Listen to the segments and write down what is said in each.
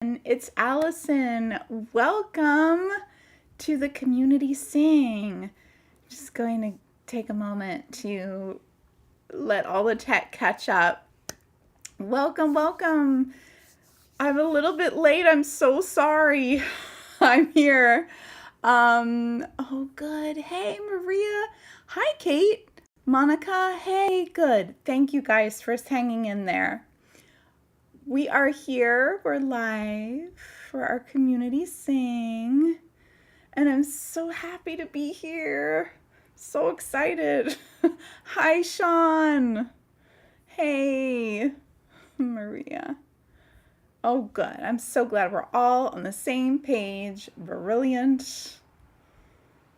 It's Allison. Welcome to the Community Sing. Just going to take a moment to let all the tech catch up. Welcome, welcome. I'm a little bit late. I'm so sorry. I'm here. Oh, good. Hey, Maria. Hi, Kate. Monica. Hey, good. Thank you guys for hanging in there. We are here, we're live for our Community Sing, and I'm so happy to be here. So excited. Hi, Sean. Hey, Maria. Oh, good. I'm so glad we're all on the same page. Brilliant.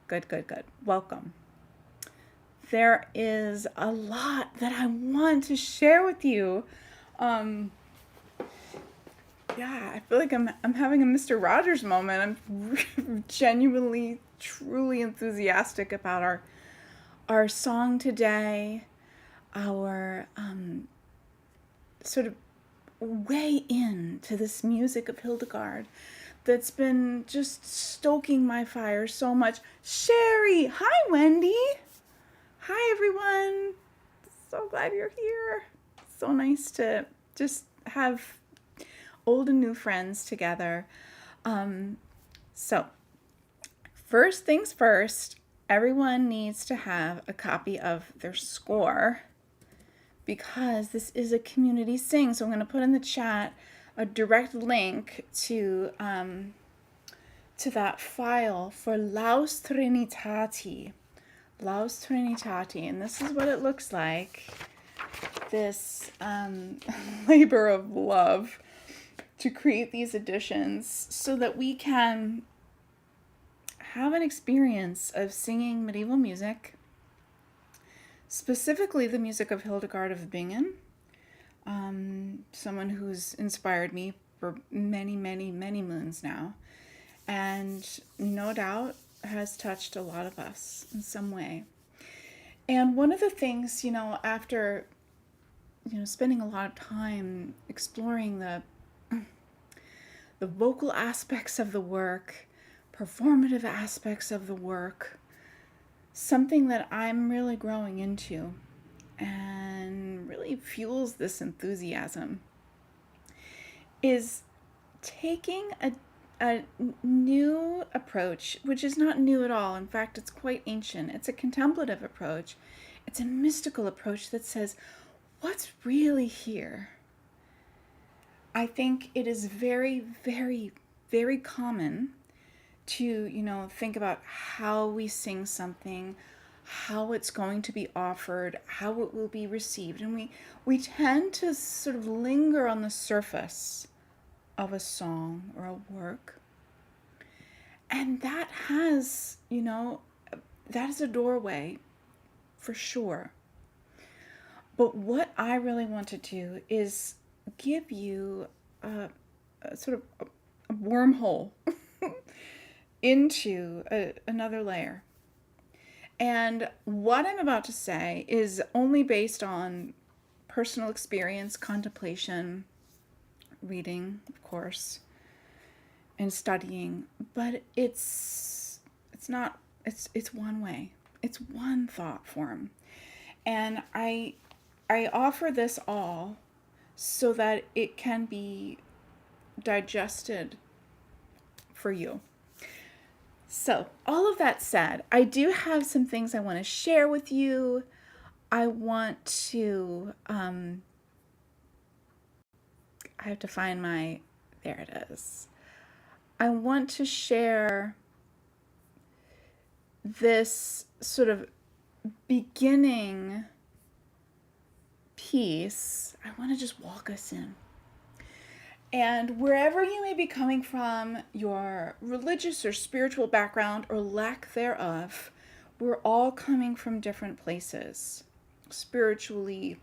Good, good, good. Welcome. There is a lot that I want to share with you. Yeah, I feel like I'm having a Mr. Rogers moment. I'm genuinely, truly enthusiastic about our song today, our sort of way into this music of Hildegard that's been just stoking my fire so much. Sherry, hi Wendy. Hi everyone. So glad you're here. So nice to just have old and new friends together. So first things first, everyone needs to have a copy of their score because this is a community sing. So I'm going to put in the chat a direct link to that file for Laus Trinitati. Laus Trinitati, and this is what it looks like. This labor of love to create these editions so that we can have an experience of singing medieval music, specifically the music of Hildegard of Bingen, someone who's inspired me for many, many, many moons now, and no doubt has touched a lot of us in some way. And one of the things, after spending a lot of time exploring the vocal aspects of the work, performative aspects of the work, something that I'm really growing into and really fuels this enthusiasm is taking a new approach, which is not new at all. In fact, it's quite ancient. It's a contemplative approach. It's a mystical approach that says, what's really here? I think it is very, very, very common to, think about how we sing something, how it's going to be offered, how it will be received. And we tend to sort of linger on the surface of a song or a work. And that has, that is a doorway for sure. But what I really want to do is give you a sort of a wormhole into another layer. And what I'm about to say is only based on personal experience, contemplation, reading, of course, and studying, but it's one way. It's one thought form. And I offer this all so that it can be digested for you. So, all of that said, I do have some things I want to share with you. I want to, I have to find there it is. I want to share this sort of beginning piece. I want to just walk us in. And wherever you may be coming from, your religious or spiritual background or lack thereof, we're all coming from different places, spiritually,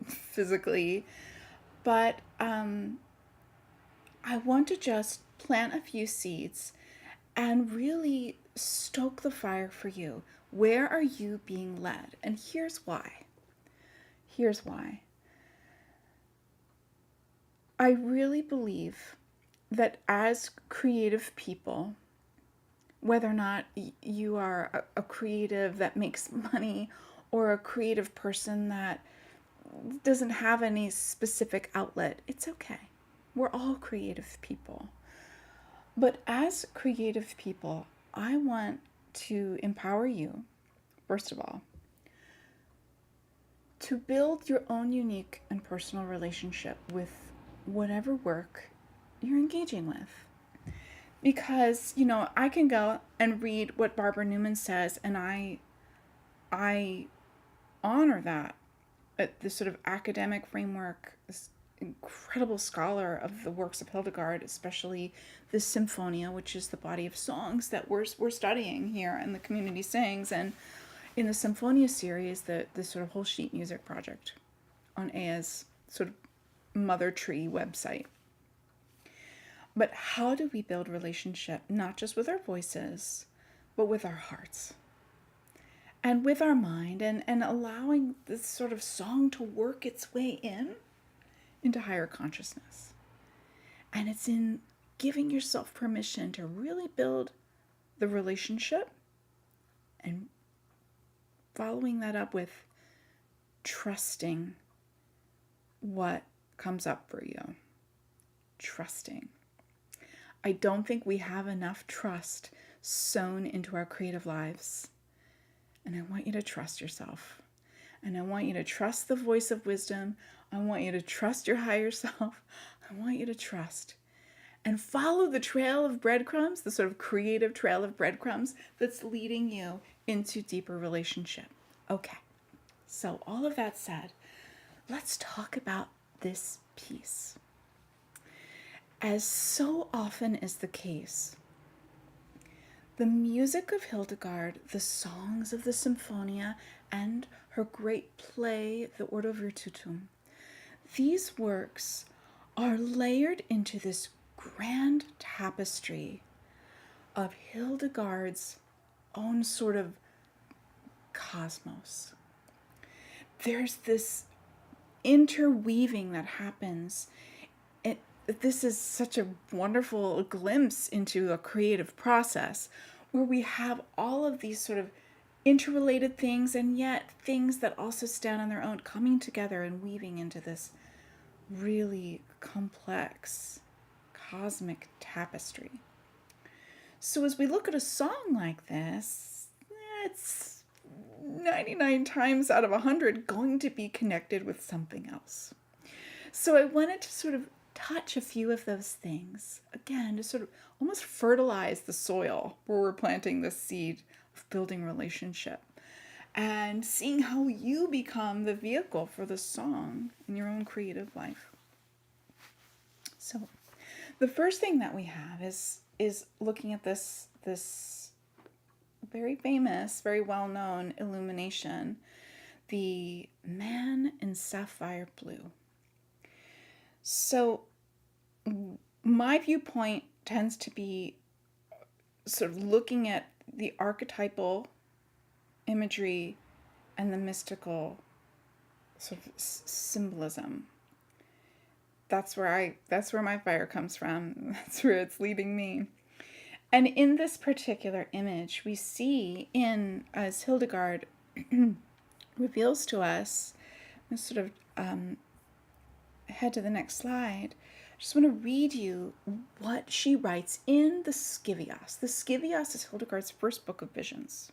physically. But I want to just plant a few seeds and really stoke the fire for you. Where are you being led? And here's why. I really believe that as creative people, whether or not you are a creative that makes money or a creative person that doesn't have any specific outlet, it's okay. We're all creative people. But as creative people, I want to empower you, first of all, to build your own unique and personal relationship with whatever work you're engaging with. Because, I can go and read what Barbara Newman says, and I honor that. This sort of academic framework, this incredible scholar of the works of Hildegard, especially the Symphonia, which is the body of songs that we're studying here in the Community Sings, and in the Symphonia series, the sort of whole sheet music project on Aya's sort of mother tree website. But how do we build relationship, not just with our voices, but with our hearts and with our mind, and allowing this sort of song to work its way into higher consciousness? And it's in giving yourself permission to really build the relationship and following that up with trusting what comes up for you. Trusting. I don't think we have enough trust sown into our creative lives. And I want you to trust yourself. And I want you to trust the voice of wisdom. I want you to trust your higher self. I want you to trust. And follow the trail of breadcrumbs, the sort of creative trail of breadcrumbs that's leading you into deeper relationship. Okay, so all of that said, let's talk about this piece. As so often is the case, the music of Hildegard, the songs of the Symphonia, and her great play, the Ordo Virtutum, these works are layered into this grand tapestry of Hildegard's own sort of cosmos. There's this interweaving that happens. This is such a wonderful glimpse into a creative process where we have all of these sort of interrelated things, and yet things that also stand on their own, coming together and weaving into this really complex cosmic tapestry. So as we look at a song like this, it's 99 times out of 100 going to be connected with something else. So I wanted to sort of touch a few of those things, again, to sort of almost fertilize the soil where we're planting the seed of building relationship and seeing how you become the vehicle for the song in your own creative life. So the first thing that we have is looking at this very famous, very well-known illumination, the Man in Sapphire Blue. So my viewpoint tends to be sort of looking at the archetypal imagery and the mystical sort of symbolism. That's where my fire comes from. That's where it's leading me. And in this particular image, we see as Hildegard reveals to us, let's sort of head to the next slide. I just want to read you what she writes in the Scivias. The Scivias is Hildegard's first book of visions,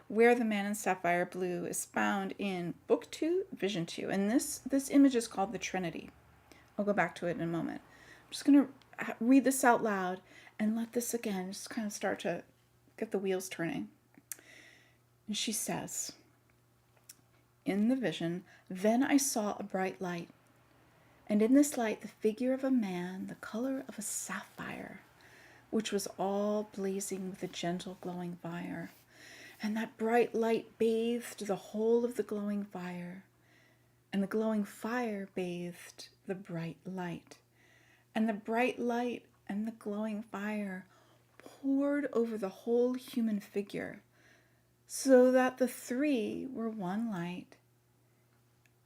where the Man in Sapphire Blue is found in Book 2, Vision 2. And this image is called the Trinity. I'll go back to it in a moment. I'm just going to read this out loud and let this again just kind of start to get the wheels turning. And she says, in the vision, then I saw a bright light. And in this light, the figure of a man, the color of a sapphire, which was all blazing with a gentle glowing fire. And that bright light bathed the whole of the glowing fire. And the glowing fire bathed the bright light. And the bright light and the glowing fire poured over the whole human figure, so that the three were one light.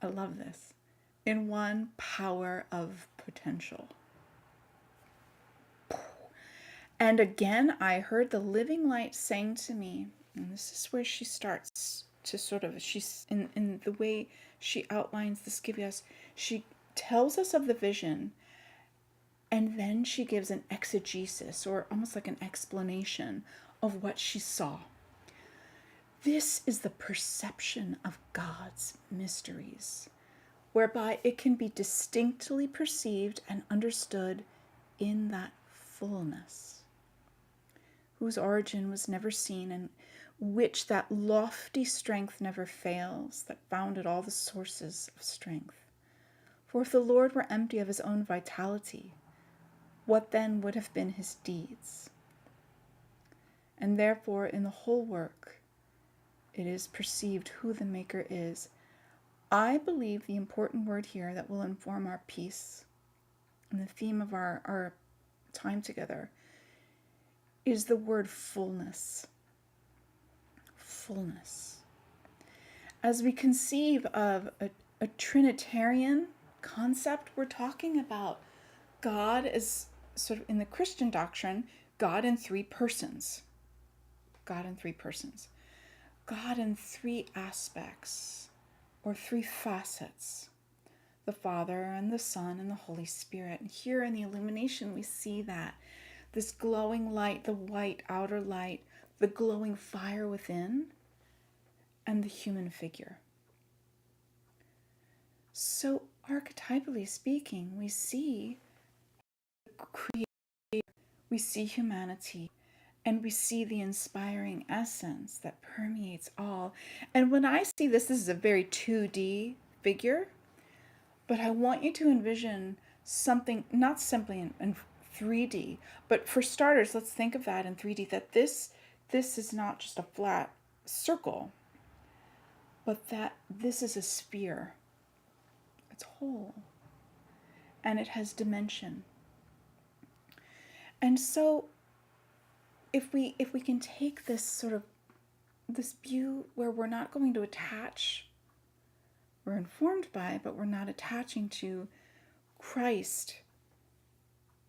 I love this. in one power of potential. And again, I heard the living light saying to me, and this is where she starts to sort of, she's in the way she outlines the Scivias, she tells us of the vision, and then she gives an exegesis, or almost like an explanation of what she saw. This is the perception of God's mysteries, whereby it can be distinctly perceived and understood in that fullness, whose origin was never seen, and which that lofty strength never fails, that founded all the sources of strength. For if the Lord were empty of his own vitality, what then would have been his deeds? And therefore, in the whole work, it is perceived who the Maker is. I believe the important word here that will inform our peace and the theme of our time together is the word fullness. Fullness. As we conceive of a Trinitarian concept, we're talking about God as sort of in the Christian doctrine, God in three persons. God in three persons. God in three aspects or three facets. The Father and the Son and the Holy Spirit. And here in the illumination we see that. This glowing light, the white outer light, the glowing fire within, and the human figure. So archetypally speaking, we see creator, we see humanity, and we see the inspiring essence that permeates all. And when I see this is a very 2D figure, but I want you to envision something not simply in 3D, but for starters, let's think of that in 3D, that this is not just a flat circle, but that this is a sphere. It's whole, and it has dimension. And so if we can take this sort of this view where we're not going to attach, we're informed by, but we're not attaching to Christ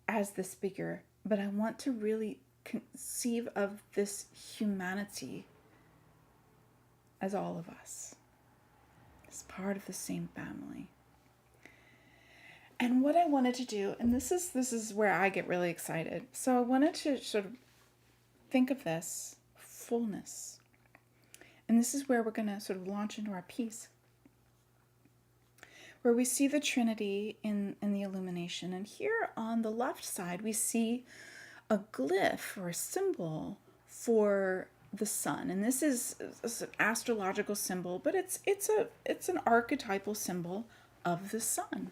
as this figure, but I want to really conceive of this humanity as all of us, as part of the same family. And what I wanted to do, and this is where I get really excited. So I wanted to sort of think of this fullness. And this is where we're going to sort of launch into our piece, where we see the Trinity in the illumination. And here on the left side, we see a glyph or a symbol for the sun. And this is an astrological symbol, but it's an archetypal symbol of the sun.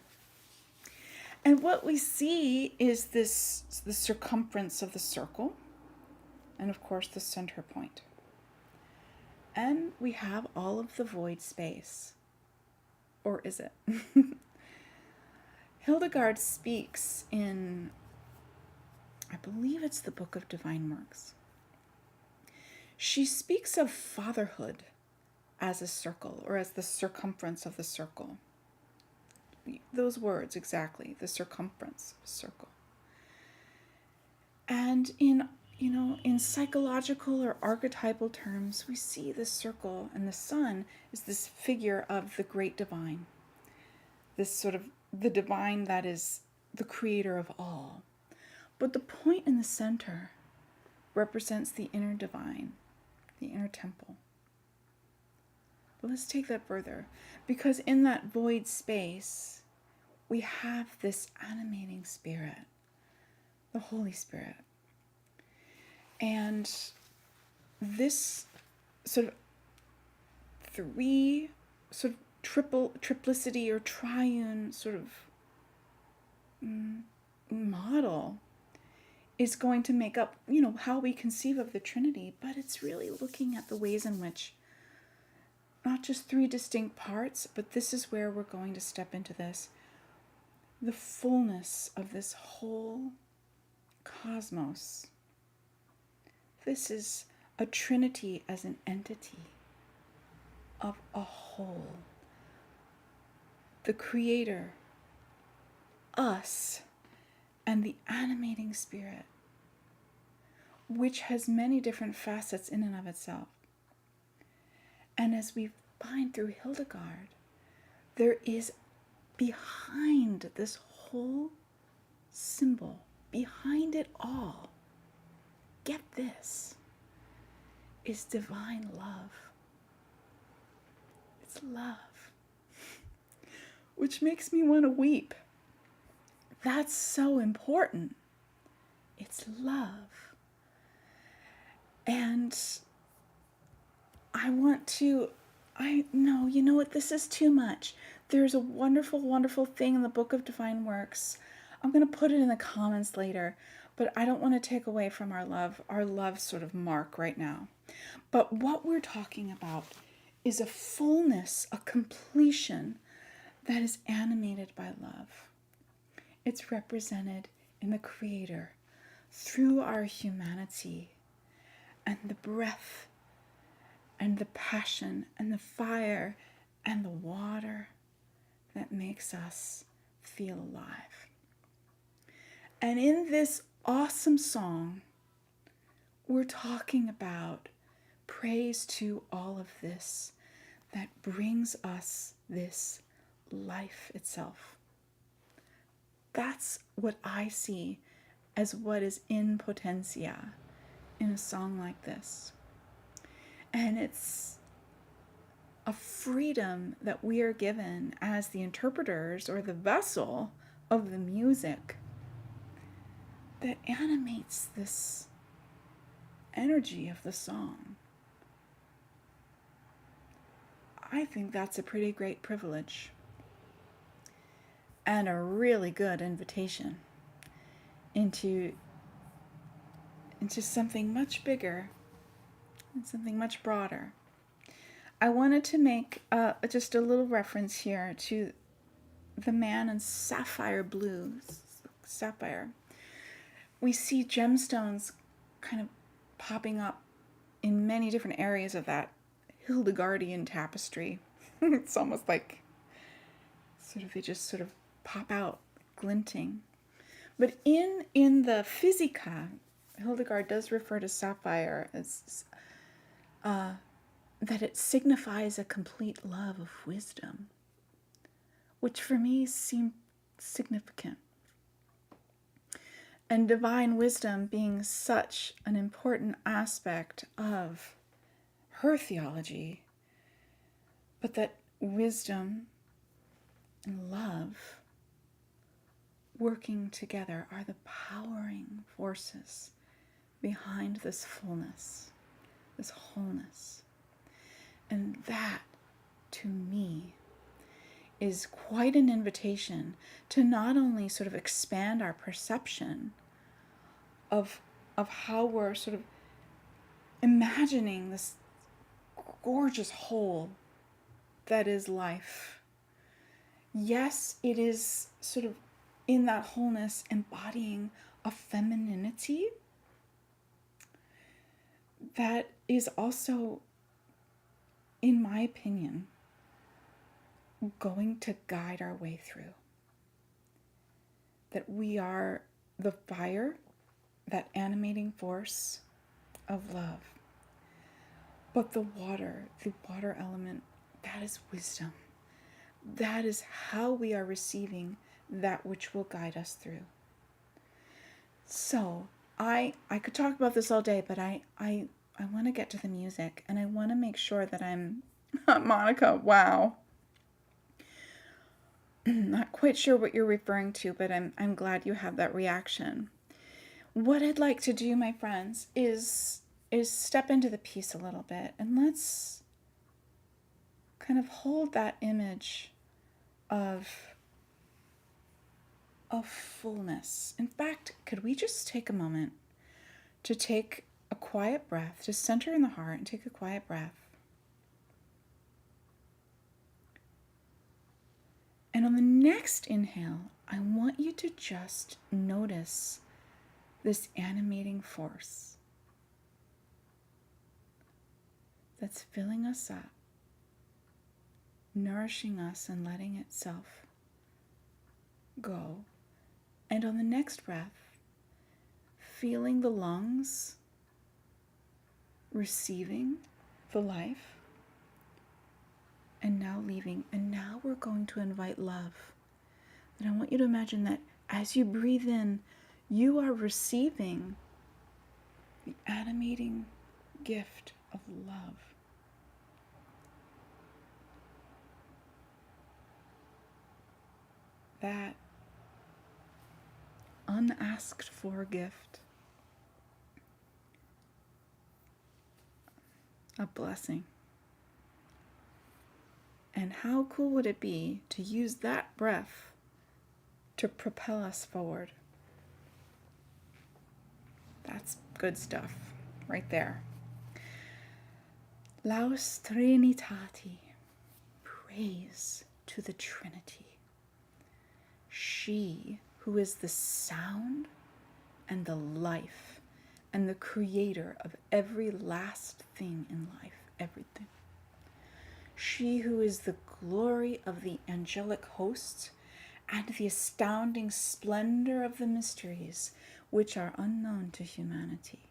And what we see is the circumference of the circle, and of course the center point. And we have all of the void space. Or is it? Hildegard speaks in, I believe it's the Book of Divine Works. She speaks of fatherhood as a circle, or as the circumference of the circle. Those words exactly, the circumference of a circle. And in psychological or archetypal terms, we see the circle, and the sun is this figure of the great divine. This sort of the divine that is the creator of all. But the point in the center represents the inner divine, the inner temple. But let's take that further, because in that void space, we have this animating spirit, the Holy Spirit. And this sort of three sort of triplicity or triune sort of model is going to make up, how we conceive of the Trinity, but it's really looking at the ways in which not just three distinct parts, but this is where we're going to step into this, the fullness of this whole cosmos. This is a Trinity as an entity of a whole. the Creator, us, and the animating Spirit, which has many different facets in and of itself. And as we find through Hildegard, there is behind this whole symbol, behind it all, get this, is divine love. It's love, which makes me want to weep. That's so important. It's love. And you know what, this is too much. There's a wonderful, wonderful thing in the Book of Divine Works. I'm going to put it in the comments later, but I don't want to take away from our love sort of mark right now. But what we're talking about is a fullness, a completion that is animated by love. It's represented in the Creator through our humanity and the breath and the passion and the fire and the water that makes us feel alive. And in this awesome song, we're talking about praise to all of this that brings us this life itself. That's what I see as what is in potentia in a song like this. And it's a freedom that we are given as the interpreters or the vessel of the music that animates this energy of the song. I think that's a pretty great privilege and a really good invitation into something much bigger and something much broader. I wanted to make just a little reference here to the man in sapphire blue. Sapphire. We see gemstones kind of popping up in many different areas of that Hildegardian tapestry. It's almost like they just sort of pop out, glinting. But in the Physica, Hildegard does refer to sapphire as that it signifies a complete love of wisdom, which for me seemed significant. And divine wisdom being such an important aspect of her theology, but that wisdom and love working together are the powering forces behind this fullness, this wholeness. And that, to me, is quite an invitation to not only sort of expand our perception of how we're sort of imagining this gorgeous whole that is life. Yes, it is sort of in that wholeness embodying a femininity that is also, in my opinion, going to guide our way through. That we are the fire, that animating force of love. But the water element, that is wisdom. That is how we are receiving that which will guide us through. So, I could talk about this all day, but I want to get to the music, and I want to make sure that I'm, Monica, wow. Not quite sure what you're referring to, but I'm glad you have that reaction. What I'd like to do, my friends, is step into the piece a little bit, and let's kind of hold that image of fullness. In fact, could we just take a moment to take a quiet breath, to center in the heart and take a quiet breath. And on the next inhale, I want you to just notice this animating force that's filling us up. nourishing us and letting itself go. And on the next breath, feeling the lungs receiving the life, and now leaving. And now we're going to invite love. And I want you to imagine that as you breathe in, you are receiving the animating gift of love. That unasked for gift. A blessing. And how cool would it be to use that breath to propel us forward? That's good stuff right there. Laus Trinitati. Praise to the Trinity. She who is the sound and the life and the creator of every last thing in life, everything. She who is the glory of the angelic hosts and the astounding splendor of the mysteries which are unknown to humanity.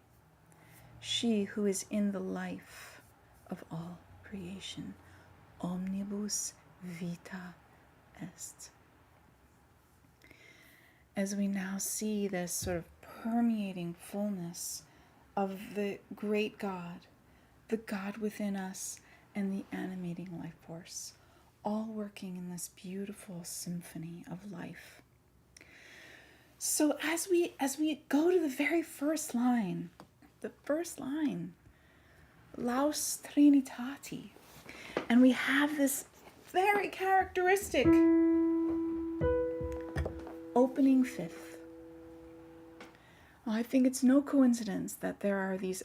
She who is in the life of all creation. Omnibus vita est. As we now see this sort of permeating fullness of the great God, the God within us, and the animating life force, all working in this beautiful symphony of life. So as we go to the very first line, Laus Trinitati, and we have this very characteristic opening fifth. I think it's no coincidence that there are these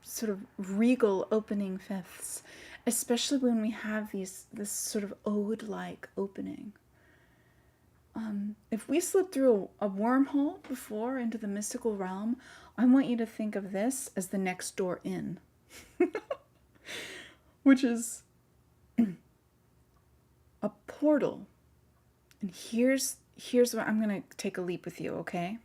sort of regal opening fifths, especially when we have this sort of ode-like opening. If we slip through a wormhole before into the mystical realm, I want you to think of this as the next door in, which is a portal. And here's what I'm going to take a leap with you, okay?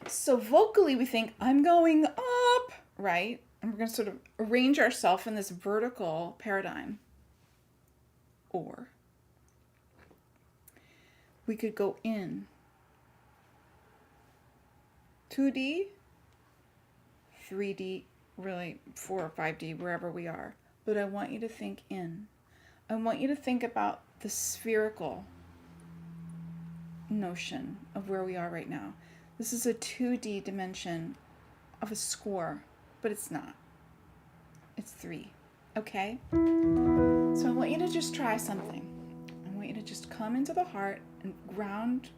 So vocally we think, I'm going up, right? And we're going to sort of arrange ourselves in this vertical paradigm. Or we could go in. 2D, 3D, really 4 or 5D, wherever we are. But I want you to think in. I want you to think about the spherical notion of where we are right now. This is a 2D dimension of a score, but it's not. It's 3, okay? So I want you to just try something. I want you to just come into the heart and ground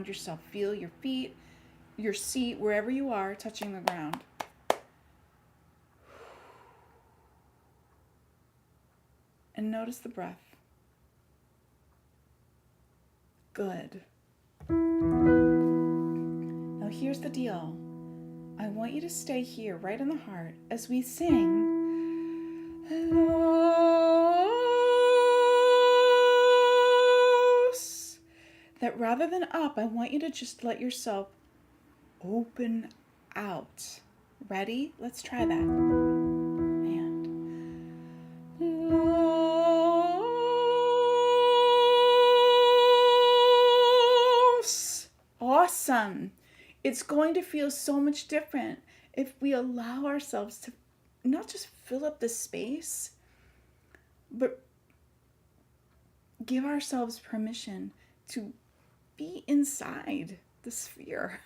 yourself. Feel your feet, your seat, wherever you are, touching the ground. And notice the breath. Good. Now here's the deal. I want you to stay here, right in the heart, as we sing. Laus. That rather than up, I want you to just let yourself open out. Ready? Let's try that. And Laus. Awesome. It's going to feel so much different if we allow ourselves to not just fill up the space, but give ourselves permission to be inside the sphere.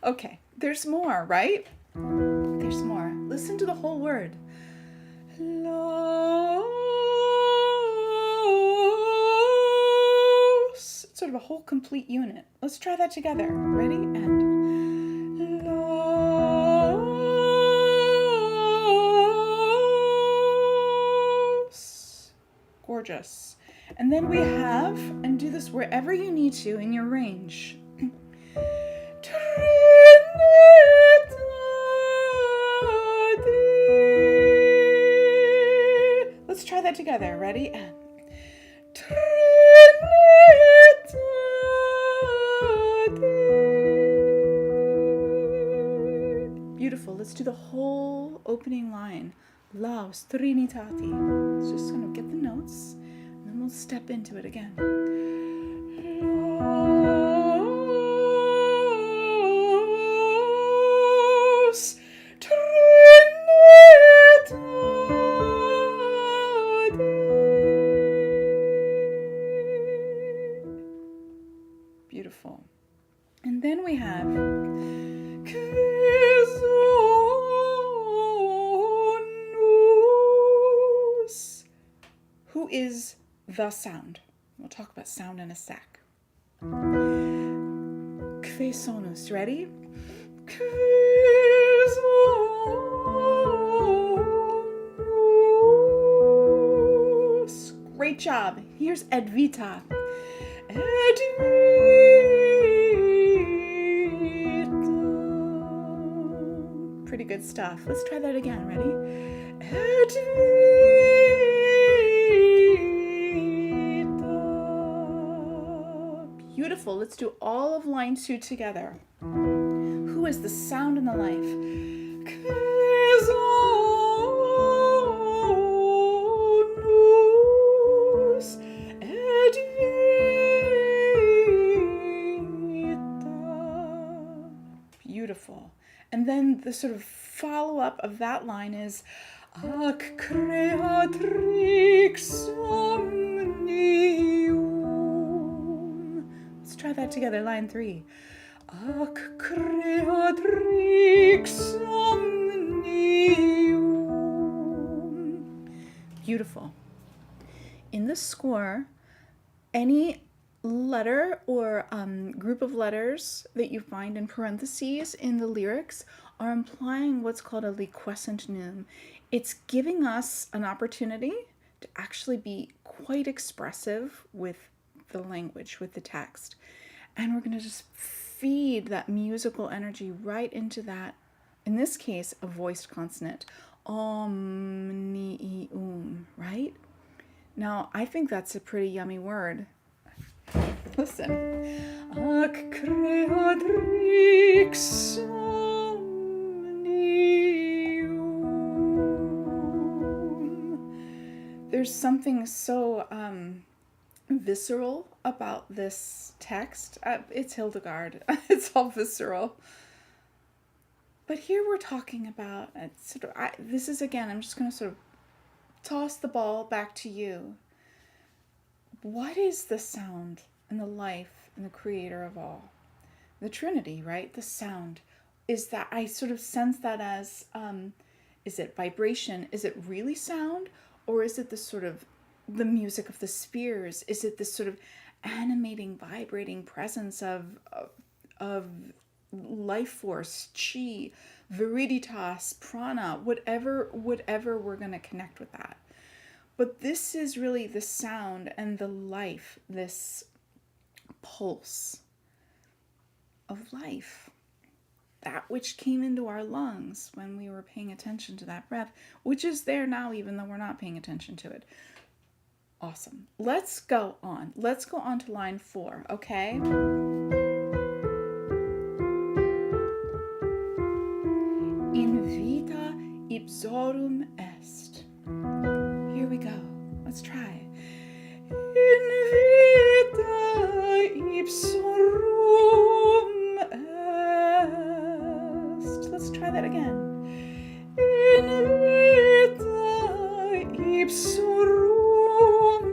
Okay, there's more, right? There's more. Listen to the whole word. Laus. It's sort of a whole complete unit. Let's try that together. Ready? And Laus. Gorgeous. And then we have, and do this wherever you need to in your range. Let's try together. Ready? And Trinitati. Beautiful. Let's do the whole opening line. Laus Trinitati. Let's just kind of get the notes, and then we'll step into it again. Laus Trinitati. Beautiful. And then we have who is the sound. We'll talk about sound in a sec. Kve sonus. Ready? Great job. Here's ed vita. Ed vita. Pretty good stuff. Let's try that again. Ready? Ed vita. Beautiful. Let's do all of line 2 together. Who is the sound in the life? Beautiful. And then the sort of follow-up of that line is Ac creatrix omnium. Let's try that together, line 3. Ac creatrix omnium. Beautiful. In the score, any letter or group of letters that you find in parentheses in the lyrics are implying what's called a liquescent neum. It's giving us an opportunity to actually be quite expressive with the language, with the text. And we're going to just feed that musical energy right into that, in this case, a voiced consonant. Omnium, right? Now, I think that's a pretty yummy word. Listen. Ac creatrix omnium. There's something so visceral about this text. It's Hildegard. It's all visceral. But here we're talking about, this is again, I'm just going to sort of toss the ball back to you. What is the sound and the life and the creator of all? The Trinity, right? The sound. Is that, I sort of sense that as, is it vibration? Is it really sound? Or is it the sort of, the music of the spheres? Is it this sort of animating, vibrating presence of life force, chi, viriditas, prana, whatever we're going to connect with that. But this is really the sound and the life, this pulse of life, that which came into our lungs when we were paying attention to that breath, which is there now even though we're not paying attention to it. Awesome. Let's go on. Let's go on to line 4, okay? In vita ipsorum est. Here we go. Let's try. In vita ipsorum est. Let's try that again. In vita ipsorum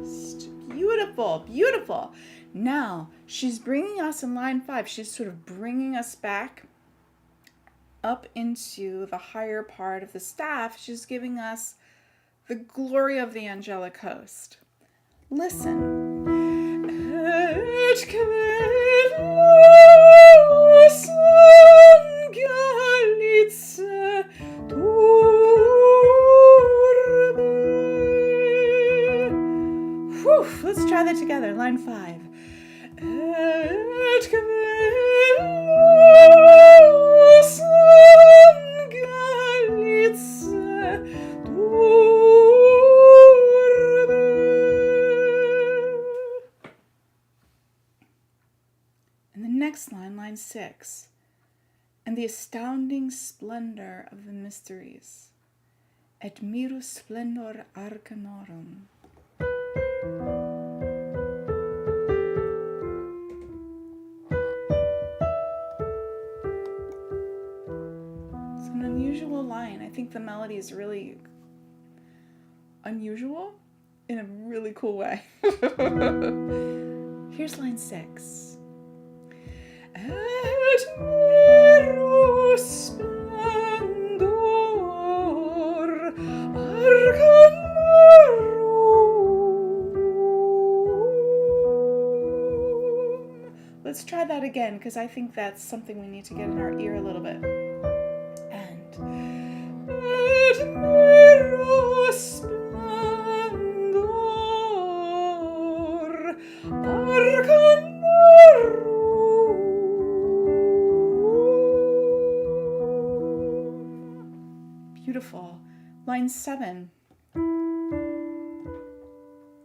est. Beautiful, beautiful. Now, she's bringing us in line 5. She's sort of bringing us back up into the higher part of the staff. She's giving us the glory of the angelic host. Listen. Et quelus angelice turbe. Whew, let's try that together. Line 5. Et quelus angelice turbe. And the next line, line 6, and the astounding splendor of the mysteries. Et miru splendor arcanorum. It's an unusual line. I think the melody is really unusual in a really cool way. Here's line 6. Et miru splendor arcanorum. Let's try that again, because I think that's something we need to get in our ear a little bit. And et miru splendor arcanorum. Beautiful. Line 7.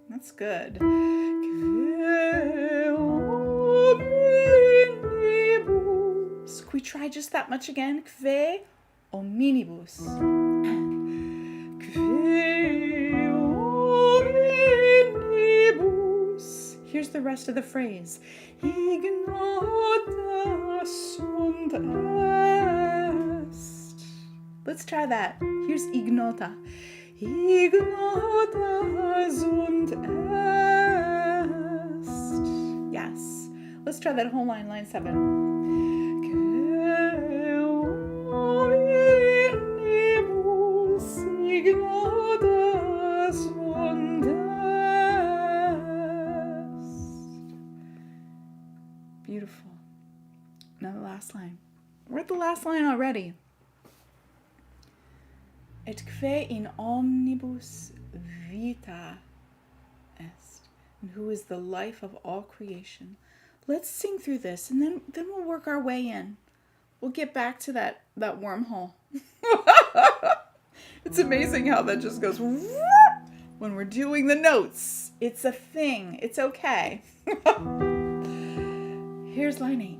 That's good. Can we try just that much again? Kve omnibus. Kve omnibus. Here's the rest of the phrase. Ignota sunt est. Let's try that. Here's ignota. Ignota sunt est. Yes. Let's try that whole line, line 7. Ignota sunt est. Beautiful. Now the last line. We're at the last line already. Et kve in omnibus vita est. And who is the life of all creation. Let's sing through this, and then we'll work our way in. We'll get back to that wormhole. It's amazing how that just goes when we're doing the notes. It's a thing. It's okay. Here's line 8.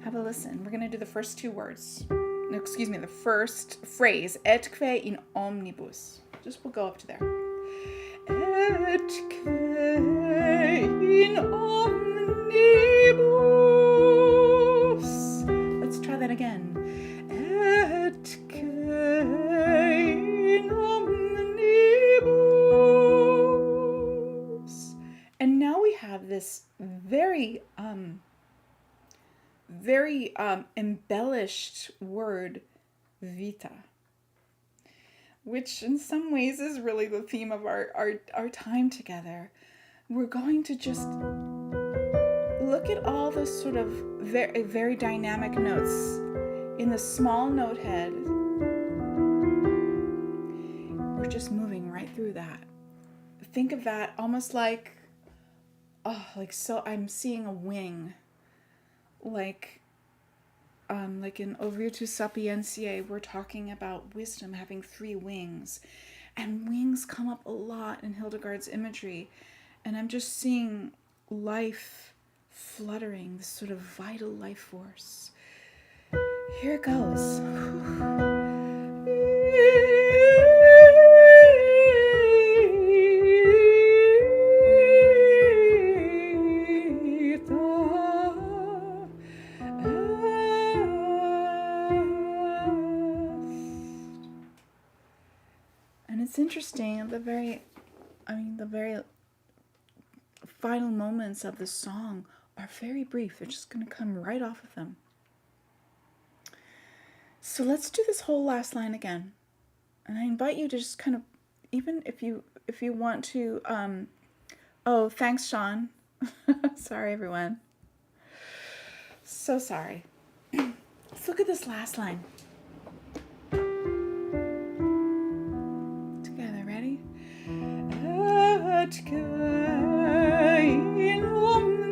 Have a listen. We're going to do the first two words. No, excuse me, the first phrase. Et kve in omnibus. We'll go up to there. Et kve in omnibus. Let's try that again. Et kve in omnibus. And now we have this very embellished word, vita, which in some ways is really the theme of our time together. We're going to just look at all the sort of very, very dynamic notes in the small note head. We're just moving right through that. Think of that almost like so I'm seeing a wing. Like in O Virtus Sapientiae, we're talking about wisdom having 3 wings. And wings come up a lot in Hildegard's imagery. And I'm just seeing life fluttering, this sort of vital life force. Here it goes. It's interesting, the very final moments of the song are very brief. They're just going to come right off of them. So let's do this whole last line again. And I invite you to just kind of, even if you want to, oh, thanks, Sean. Sorry, everyone. So sorry. Let's look at this last line. Et kve in omnibus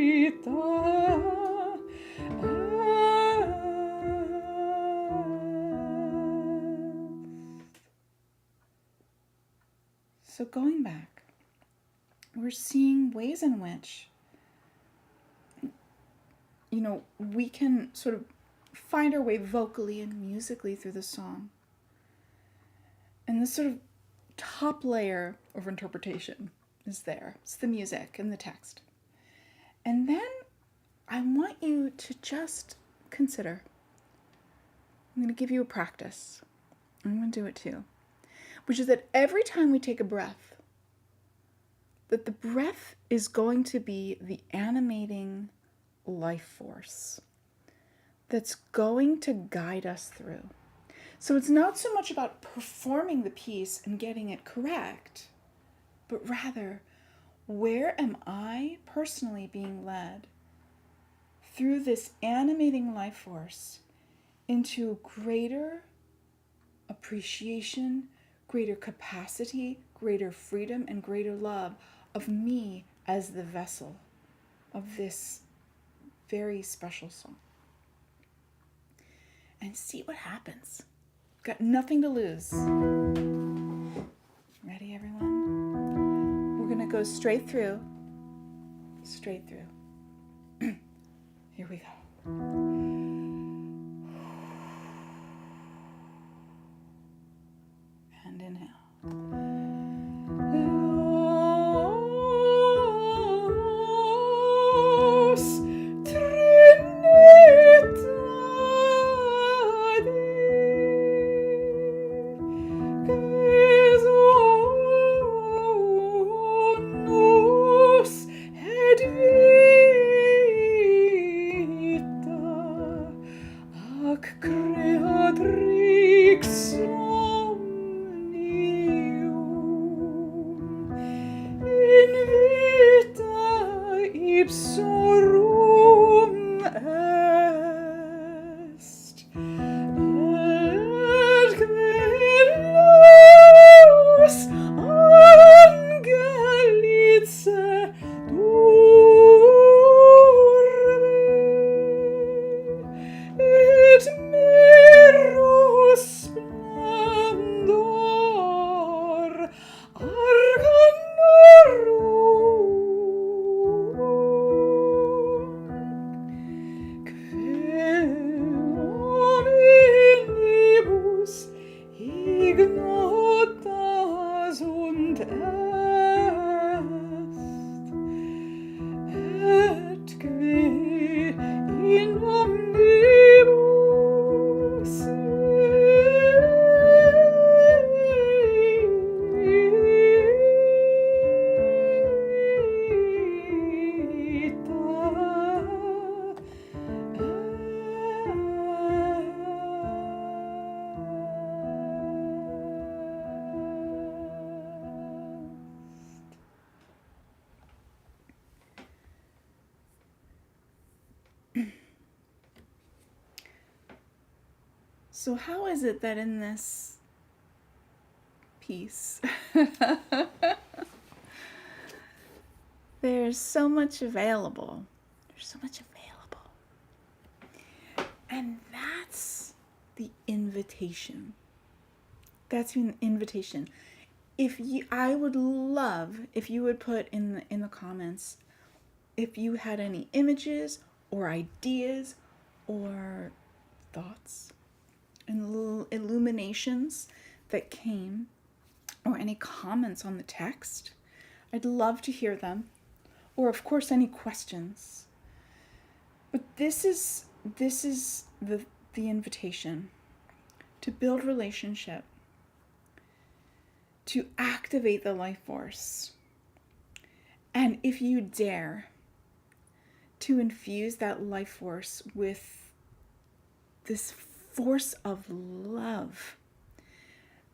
vita est. So going back, we're seeing ways in which, we can sort of find our way vocally and musically through the song. And this sort of top layer of interpretation is there. It's the music and the text. And then I want you to just consider. I'm going to give you a practice. I'm going to do it too. Which is that every time we take a breath, that the breath is going to be the animating life force that's going to guide us through. So it's not so much about performing the piece and getting it correct, but rather, where am I personally being led through this animating life force into greater appreciation, greater capacity, greater freedom, and greater love of me as the vessel of this very special song. And see what happens. Got nothing to lose. Ready, everyone? We're going to go straight through. Straight through. Here we go. And inhale. Laus So how is it that in this piece there's so much available? There's so much available. And that's the invitation. That's an invitation. I would love if you would put in the comments if you had any images or ideas or thoughts and little illuminations that came, or any comments on the text. I'd love to hear them, or of course any questions. But this is the invitation to build relationship, to activate the life force, and if you dare, to infuse that life force with this force of love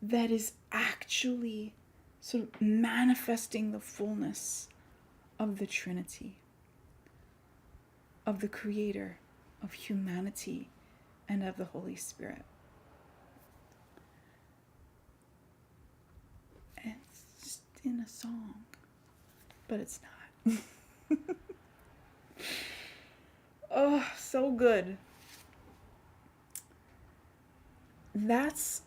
that is actually sort of manifesting the fullness of the Trinity, of the Creator, of humanity, and of the Holy Spirit. And it's just in a song, but it's not. Oh, so good. That's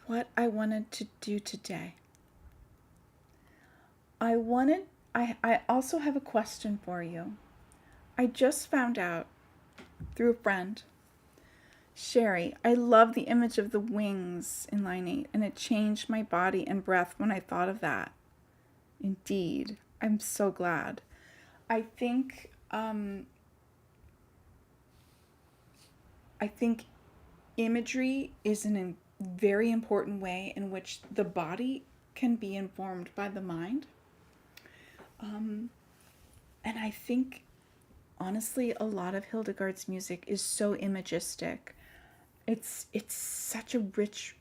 what I wanted to do today. I also have a question for you. I just found out through a friend, Sherry, I love the image of the wings in line 8, and it changed my body and breath when I thought of that. Indeed. I'm so glad. I think imagery is a very important way in which the body can be informed by the mind. And I think, honestly, a lot of Hildegard's music is so imagistic. It's such a rich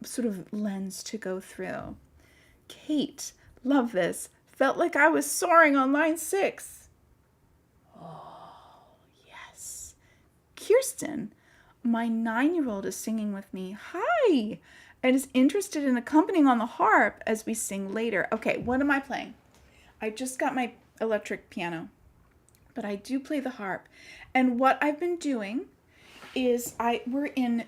sort of lens to go through. Kate, love this. Felt like I was soaring on line 6. Oh, yes. Kirsten, my 9-year-old is singing with me. Hi! And is interested in accompanying on the harp as we sing later. Okay, what am I playing? I just got my electric piano, but I do play the harp. And what I've been doing is we're in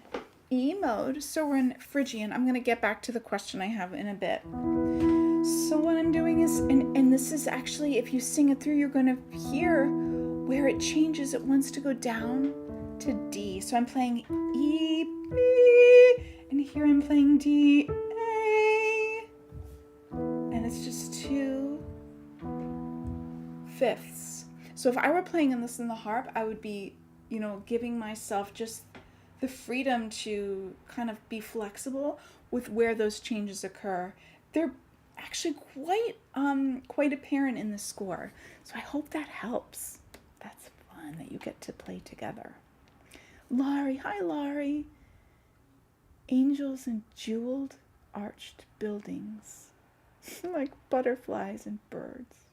E mode, so we're in Phrygian. I'm going to get back to the question I have in a bit. So what I'm doing is, and this is actually, if you sing it through, you're going to hear where it changes. It wants to go down to D. So I'm playing E, B, and here I'm playing D, A. And it's just 2 fifths. So if I were playing this in the harp, I would be, giving myself just the freedom to kind of be flexible with where those changes occur. They're actually quite apparent in the score. So I hope that helps. That's fun that you get to play together. Laurie, hi Laurie. Angels and jeweled arched buildings like butterflies and birds.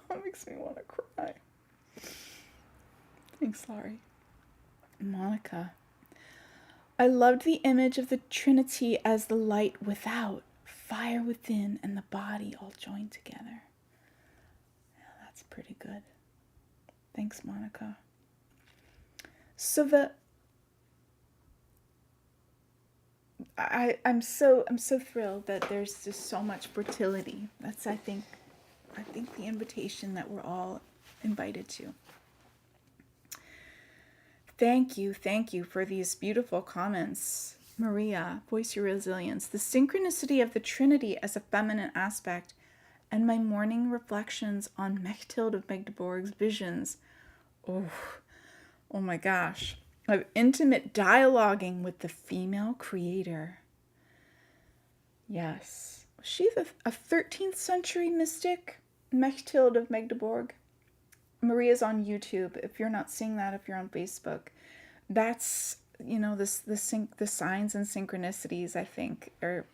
That makes me want to cry. Thanks, Laurie. Monica. I loved the image of the Trinity as the light without, fire within, and the body all joined together. Yeah, that's pretty good. Thanks, Monica. So I'm so thrilled that there's just so much fertility. That's I think the invitation that we're all invited to. Thank you for these beautiful comments. Maria, voice your resilience. The synchronicity of the Trinity as a feminine aspect, and my morning reflections on Mechthild of Magdeburg's visions. Oh my gosh. Of intimate dialoguing with the female creator. Yes. Was she a 13th century mystic? Mechthild of Magdeburg? Maria's on YouTube. If you're not seeing that, if you're on Facebook, that's, the signs and synchronicities, I think, are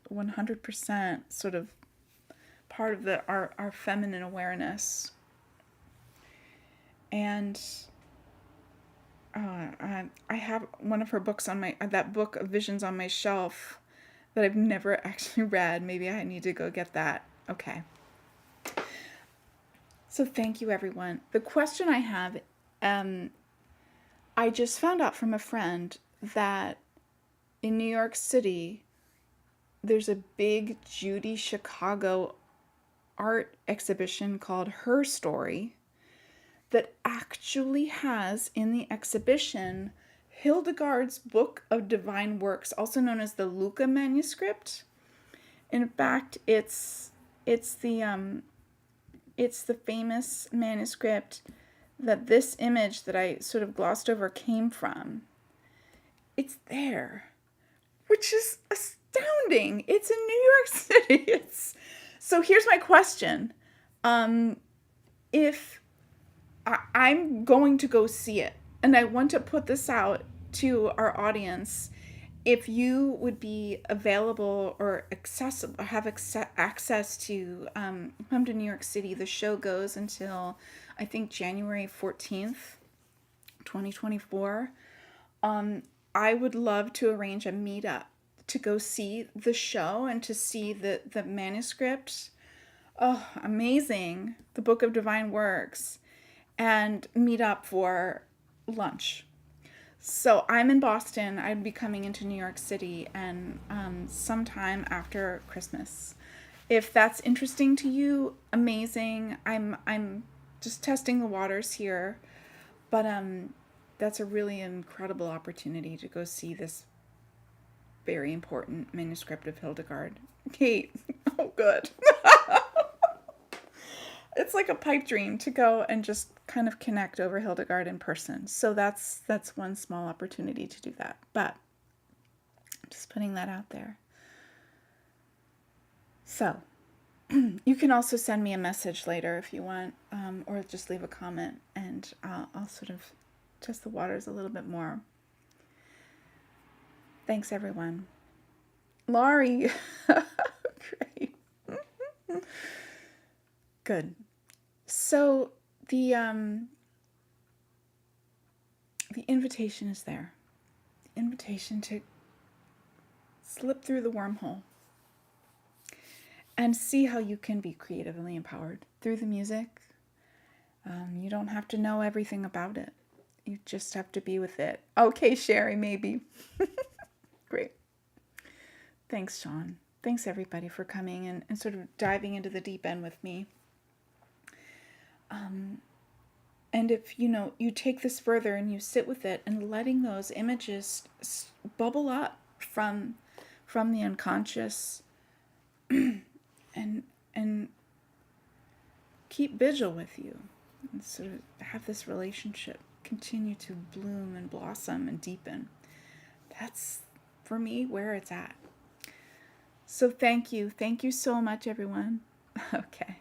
100% sort of part of our feminine awareness. And I have one of her books on that book of visions on my shelf that I've never actually read. Maybe I need to go get that. Okay. So thank you, everyone. The question I have, I just found out from a friend that in New York City, there's a big Judy Chicago art exhibition called Her Story that actually has in the exhibition Hildegard's Book of Divine Works, also known as the Lucca manuscript. In fact, it's the famous manuscript that this image that I sort of glossed over came from. It's there, which is astounding. It's in New York City. So here's my question. If I'm going to go see it, and I want to put this out to our audience, if you would be available or accessible, or have access to come to New York City. The show goes until, I think, January 14th, 2024. I would love to arrange a meetup to go see the show and to see the manuscript. Oh, amazing. The Book of Divine Works. And meet up for lunch. So I'm in Boston. I'd be coming into New York City and sometime after Christmas. If that's interesting to you, amazing. I'm just testing the waters here, but that's a really incredible opportunity to go see this very important manuscript of Hildegard. Kate, oh good. It's like a pipe dream to go and just kind of connect over Hildegard in person. So that's one small opportunity to do that. But I'm just putting that out there. So you can also send me a message later if you want, or just leave a comment, and I'll sort of test the waters a little bit more. Thanks, everyone. Laurie. Great. Good. So the invitation is there. The invitation to slip through the wormhole and see how you can be creatively empowered through the music. You don't have to know everything about it. You just have to be with it. Okay, Sherry, maybe. Great. Thanks, Sean. Thanks, everybody, for coming and sort of diving into the deep end with me. And if, you take this further and you sit with it and letting those images bubble up from the unconscious and keep vigil with you and sort of have this relationship continue to bloom and blossom and deepen. That's, for me, where it's at. So thank you. Thank you so much, everyone. Okay.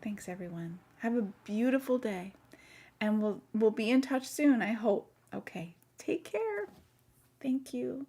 Thanks, everyone. Have a beautiful day. And we'll be in touch soon, I hope. Okay. Take care. Thank you.